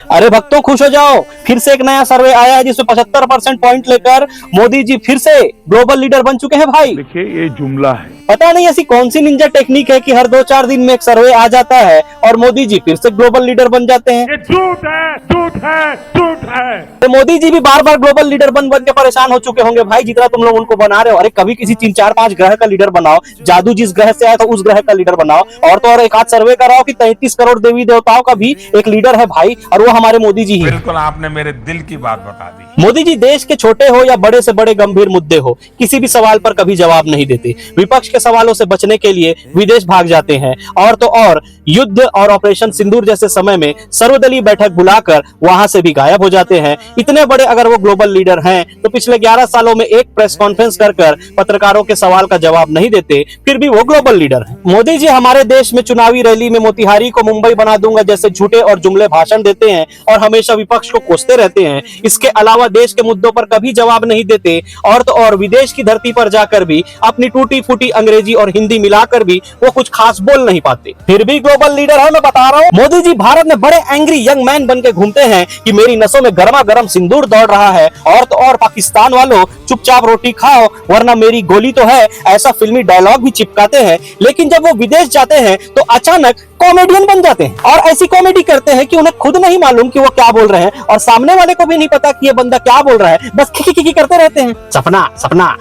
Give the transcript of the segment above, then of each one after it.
अरे भक्तों खुश हो जाओ, फिर से एक नया सर्वे आया है जिसमें 75% पॉइंट लेकर मोदी जी फिर से ग्लोबल लीडर बन चुके हैं भाई। देखिए ये जुमला है। पता नहीं ऐसी कौन सी निंजा टेक्निक है कि हर 2-4 दिन में एक सर्वे आ जाता है और मोदी जी फिर से ग्लोबल लीडर बन जाते हैं। ये झूठ है, झूठ है, झूठ है। तो मोदी जी भी बार बार ग्लोबल लीडर बन बन के परेशान हो चुके होंगे भाई, जितना तुम लोग उनको बना रहे हो। अरे कभी किसी 3-4-5 ग्रह का लीडर बनाओ, जादू जिस ग्रह से आया था उस ग्रह का लीडर बनाओ। और तो और एक आध सर्वे कराओ कि 33 करोड़ देवी देवताओं का भी एक लीडर है भाई, और वो हमारे मोदी जी ही। बिल्कुल आपने मेरे दिल की बात बता दी। मोदी जी देश के छोटे हो या बड़े से बड़े गंभीर मुद्दे हो, किसी भी सवाल पर कभी जवाब नहीं देते। विपक्ष के सवालों से बचने के लिए विदेश भाग जाते हैं, और तो और युद्ध और ऑपरेशन सिंदूर जैसे समय में सर्वदलीय बैठक बुलाकर वहां से भी गायब हो जाते हैं। इतने बड़े अगर वो ग्लोबल लीडर हैं तो पिछले 11 सालों में एक प्रेस कॉन्फ्रेंस कर पत्रकारों के सवाल का जवाब नहीं देते, फिर भी वो ग्लोबल लीडर हैं। मोदी जी हमारे देश में चुनावी रैली में मोतिहारी को मुंबई बना दूंगा जैसे झूठे और जुमले भाषण देते हैं और हमेशा विपक्ष को कोसते रहते हैं। इसके अलावा देश के मुद्दों पर कभी जवाब नहीं देते, और तो और विदेश की धरती पर जाकर भी अपनी टूटी फूटी अंग्रेजी और हिंदी मिलाकर भी वो कुछ खास बोल नहीं पाते, फिर भी ग्लोबल लीडर है। मैं बता रहा हूँ, मोदी जी भारत में बड़े एंग्री यंग मैन बन के घूमते हैं कि मेरी नसों में गर्मा गर्म सिंदूर दौड़ रहा है, और तो और पाकिस्तान वालों चुपचाप रोटी खाओ वरना मेरी गोली तो है, ऐसा फिल्मी डायलॉग भी चिपकाते हैं। लेकिन जब वो विदेश जाते हैं तो अचानक कॉमेडियन बन जाते हैं और ऐसी कॉमेडी करते हैं कि उन्हें खुद नहीं मालूम कि वो क्या बोल रहे हैं, और सामने वाले को भी नहीं पता कि ये बंदा क्या बोल रहा है, बस खिखी करते रहते हैं। सपना सपना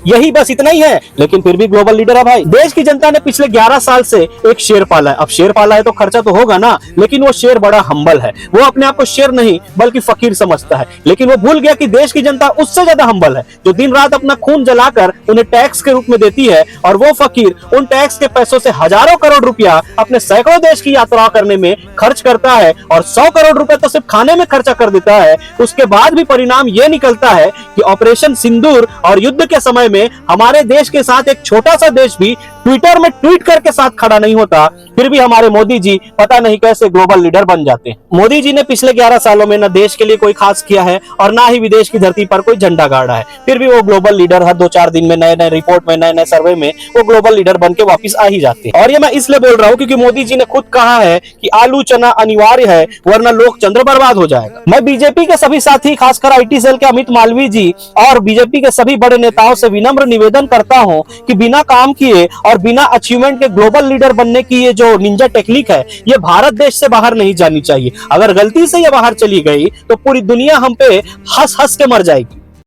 यही बस इतना ही है, लेकिन फिर भी ग्लोबल लीडर है भाई। देश की जनता ने पिछले 11 साल से एक शेर पाला है। अब शेर पाला है तो खर्चा तो होगा ना, लेकिन वो शेर बड़ा हम्बल है। वो अपने आप को शेर नहीं बल्कि फकीर समझता है, लेकिन वो भूल गया कि देश की जनता उससे ज्यादा हम्बल है, जो दिन रात अपना खून जलाकर उन्हें टैक्स के रूप में देती है, और वो फकीर उन टैक्स के पैसों से हजारों करोड़ रुपया अपने सैकड़ों देश की यात्रा करने में खर्च करता है, और 100 करोड़ रुपए तो सिर्फ खाने में खर्चा कर देता है। उसके बाद भी परिणाम ये निकलता है कि ऑपरेशन सिंदूर और युद्ध के समय में हमारे देश के साथ एक छोटा सा देश भी ट्विटर में ट्वीट करके साथ खड़ा नहीं होता, फिर भी हमारे मोदी जी पता नहीं कैसे ग्लोबल लीडर बन जाते हैं। मोदी जी ने पिछले 11 सालों में न देश के लिए कोई खास किया है और ना ही विदेश की धरती पर कोई झंडा गाड़ा है, फिर भी वो ग्लोबल लीडर हर 2-4 दिन में नए नए रिपोर्ट में नए नए सर्वे में वो ग्लोबल लीडर बन के वापिस आ ही जाते हैं। और ये मैं इसलिए बोल रहा हूँ क्योंकि मोदी जी ने खुद कहा है कि आलू चना अनिवार्य है वरना लोकतंत्र बर्बाद हो जाएगा। मैं बीजेपी के सभी साथी, खासकर IT सेल के अमित मालवीय जी और बीजेपी के सभी बड़े नेताओं से विनम्र निवेदन करता हूं कि बिना काम किए और बिना अचीवमेंट के ग्लोबल लीडर बनने की ये जो निंजा टेक्निक है, ये भारत देश से बाहर नहीं जानी चाहिए। अगर गलती से ये बाहर चली गई तो पूरी दुनिया हम पे हंस हंस के मर जाएगी।